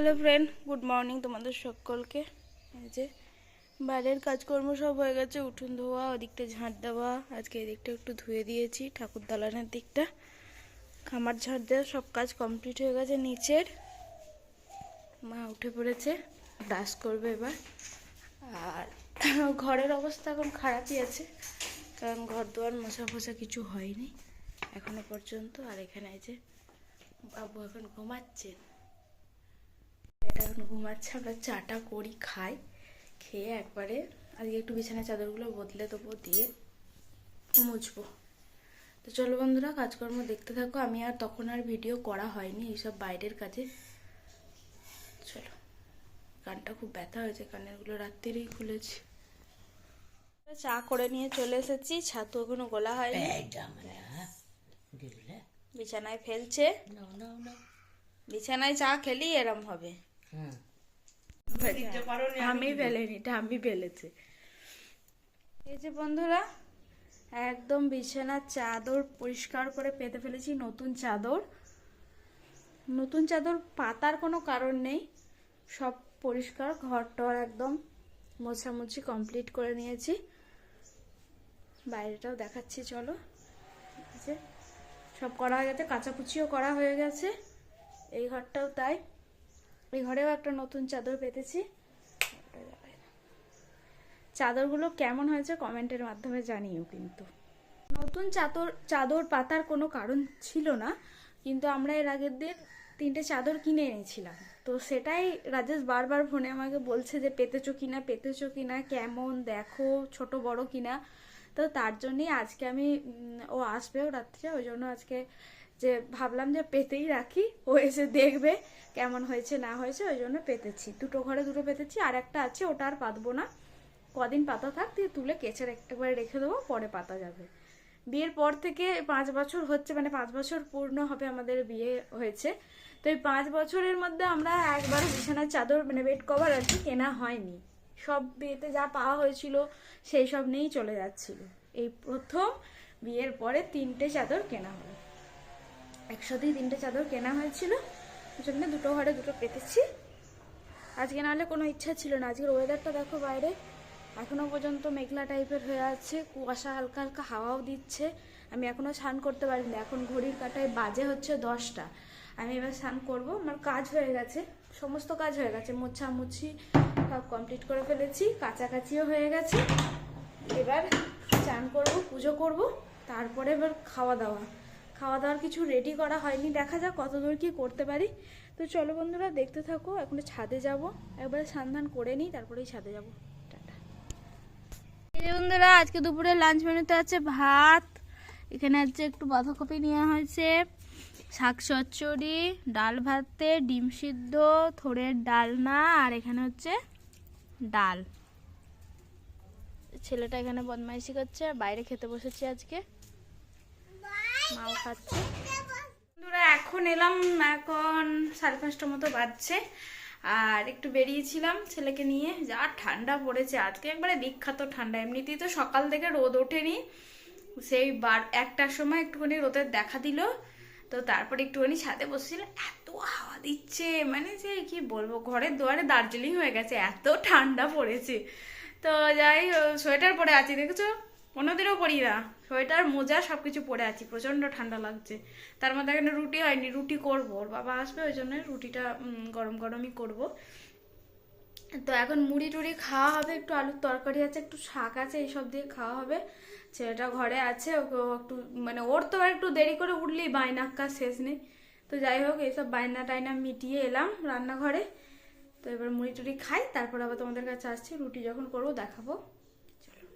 Hello friend, good morning তোমাদের সকলকে। এই যে বাইরের কাজকর্ম সব হয়ে গেছে, উঠোন ধোয়া, ওদিকটা ঝাঁট দেওয়া, আজকে এদিকটা একটু ধুয়ে দিয়েছি, ঠাকুর দালানের দিকটা খামার ঝাঁট দেওয়া, সব কাজ কমপ্লিট হয়ে গেছে। নিচের মা উঠে পড়েছে, ব্রাশ করবে এবার। আর ঘরের অবস্থা এখন খারাপই আছে, কারণ ঘর দুয়ার মোছা ফোছা কিছু হয়নি এখনো পর্যন্ত। আর এখানে এই যে বাবু এখন ঘুমাচ্ছেন, এটা এখন ঘুমাচ্ছে। আমরা চাটা করি, খাই, খেয়ে একবারে আজকে একটু বিছানা চাদরগুলো বদলে দেবো, দিয়ে মুছবো। তো চলো বন্ধুরা, কাজকর্ম দেখতে থাকো। আমি আর তখন আর ভিডিও করা হয়নি এইসব বাইরের কাজে। চলো, কানটা খুব ব্যথা হয়েছে, কানেরগুলো রাত্রিরেই খুলেছি। চা করে নিয়ে চলে এসেছি, ছাতু এখনো গোলা হয়নি, বিছানায় ফেলছে। বিছানায় চা খেলি এরম হবে। আমি ফেলেনি, এটা আমি ফেলেছে। এই যে বন্ধুরা, একদম বিছানার চাদর পরিষ্কার করে পেতে ফেলেছি। নতুন চাদর, নতুন চাদর পাতার কোনো কারণ নেই, সব পরিষ্কার। ঘরটর একদম মোছামুছি কমপ্লিট করে নিয়েছি। বাইরেটাও দেখাচ্ছি চলো। সব করা হয়ে গেছে, কাচাকুচিও করা হয়ে গেছে। এই ঘরটাও তাই, এই ঘরেও একটা নতুন চাদর পেতেছি। চাদরগুলো কেমন হয়েছে কমেন্টের মাধ্যমে জানিও। কিন্তু নতুন চাদর পাতার কোনো কারণ ছিল না, কিন্তু আমরা এর আগের দিন 3টে চাদর কিনে এনেছিলাম। তো সেটাই রাজেশ বারবার ফোনে আমাকে বলছে যে পেতেছো কিনা, কেমন দেখো, ছোট বড় কিনা। তো তার জন্যই আজকে আমি, ও আসবেও রাত্রে, ওই জন্য আজকে যে ভাবলাম যে পেতেই রাখি, ও এসে দেখবে কেমন হয়েছে না হয়েছে, ওই জন্য পেতেছি। দুটো ঘরে দুটো পেতেছি, আর একটা আছে, ওটা আর পাতবো না, কদিন পাতা থাক, দিয়ে তুলে কেচে একবারে রেখে দেবো, পরে পাতা যাবে। বিয়ের পর থেকে 5 বছর হচ্ছে, মানে 5 বছর পূর্ণ হবে আমাদের বিয়ে হয়েছে। তো এই 5 বছরের মধ্যে আমরা একবার বিছানার চাদর, মানে বেড কভার আর কি কেনা হয়নি। সব বিয়েতে যা পাওয়া হয়েছিল সেই সব নিয়েই চলে যাচ্ছিল। এই প্রথম বিয়ের পরে 3টে চাদর কেনা হলো, একসাথেই 3টে চাদর কেনা হয়েছিল। সেজন্য দুটো ঘরে দুটো পেতেছি। আজকে নাহলে কোনো ইচ্ছা ছিল না। আজকের ওয়েদারটা দেখো, বাইরে এখনো পর্যন্ত মেঘলা টাইপের হয়ে আছে, কুয়াশা, হালকা হালকা হাওয়াও দিচ্ছে। আমি এখনো স্নান করতে পারিনি, এখন ঘড়ির কাঁটায় বাজে হচ্ছে 10টা। আমি এবার স্নান করব। আমার কাজ হয়ে গেছে, সমস্ত কাজ হয়ে গেছে, মোছামুছি সব কমপ্লিট করে ফেলেছি, কাচাকাচিও হয়ে গেছে। এবার স্নান করব, পুজো করব, তারপরে এবার খাওয়া দাওয়ার কিছু রেডি করা হয়নি, দেখা যাক কতদূর কি করতে পারি। তো চলো বন্ধুরা, দেখতে থাকো। এখন ছাদে যাব, একবারে স্নান করে নিই, তারপরেই ছাদে যাব। বন্ধুরা, আজকে দুপুরে লাঞ্চ মেনুতে আছে ভাত, এখানে আছে একটু বাঁধাকপি নেওয়া হয়েছে, শাক চচ্চড়ি, ডাল ভাতে, ডিম সিদ্ধ, থোড়ের ডালনা, আর এখানে হচ্ছে ডাল। ছেলেটা এখানে বদমাইশি করছে, বাইরে খেতে বসেছি আজকে, মাও খাচ্ছে। বন্ধুরা, এখন এলাম, এখন 5:30 মতো বাজছে। আর একটু বেরিয়েছিলাম ছেলেকে নিয়ে, যা ঠান্ডা পড়েছে আজকে, একবারে বিখ্যাত ঠান্ডা। এমনিতেই তো সকাল থেকে রোদ ওঠেনি, সেই 1টার সময় একটুখানি রোদের দেখা দিল। তো তারপরে একটুখানি ছাদে বসছিল, এত হাওয়া দিচ্ছে, মানে যে কি বলবো, ঘরের দুয়ারে দার্জিলিং হয়ে গেছে, এত ঠান্ডা পড়েছে। তো যাই, সোয়েটার পরে আছি, দেখেছো, কোনোদিনও পরি না সোয়েটার, মোজা সবকিছু পরে আছি, প্রচন্ড ঠান্ডা লাগছে। তার মধ্যে এখানে রুটি হয়নি, রুটি করবো, ওর বাবা আসবে, ওই জন্য রুটিটা গরম গরমই করবো। তো এখন মুড়ি টুড়ি খাওয়া হবে, একটু আলুর তরকারি আছে, একটু শাক আছে, এইসব দিয়ে খাওয়া হবে। ছেলেটা ঘরে আছে, ওকে একটু, মানে ওর তো একটু দেরি করে উঠলেই বায়নাক্কা শেষ নেই। তো যাই হোক, এইসব বায়না টায়না মিটিয়ে এলাম রান্নাঘরে। তো এবার মুড়ি টুড়ি খাই, তারপর আবার তোমাদের কাছে আসছি, রুটি যখন করবো দেখাবো।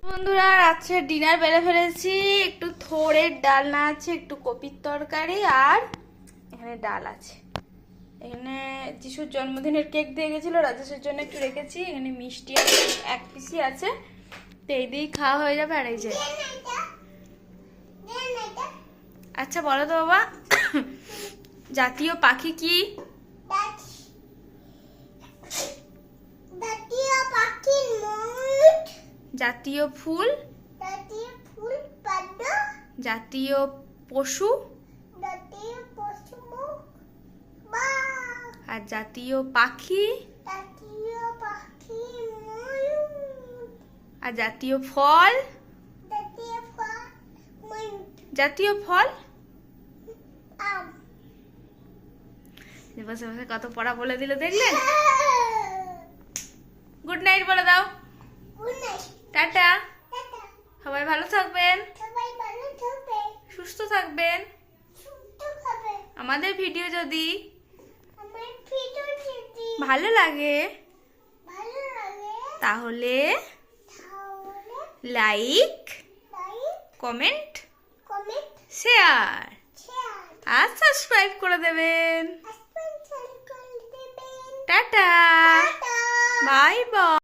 বন্ধুরা, রাত্রে ডিনার বেড়ে ফেলেছি, একটু থোড়ের ডালনা আছে, একটু কপির তরকারি, আর এখানে ডাল আছে। এখানে যিশুর জন্মদিনের কেক দিয়ে গেছিলো, রাজেশের জন্য একটু রেখেছি, এখানে মিষ্টি আছে, 1 পিসই আছে। তো এই দিয়েই খাওয়া হয়ে যাবে। আর এই যে, আচ্ছা বলো তো বাবা, জাতীয় পাখি কি? জাতীয় ফুল, জাতীয় পশু, আর জাতীয় পাখি, জাতীয় পাখি ময়ূর, আর জাতীয় ফল, জাতীয় ফল ময়ূর, জাতীয় ফল। আম। বসে বসে কত পড়া বলে দিল দেখলেন। গুড নাইট বলে দাও। Good night, tata. টাটা। সবাই ভালো থাকবেন, সবাই ভালো থাকবে, সুস্থ থাকবেন। সুস্থ খাবে। আমাদের ভিডিও যদি আমার ভিডিও যদি ভালো লাগে ভালো লাগে তাহলে তাহলে like, like, comment, comment, share share, আর সাবস্ক্রাইব করে দেবেন। সাবস্ক্রাইব করে দেবেন। Tata, tata. Bye by.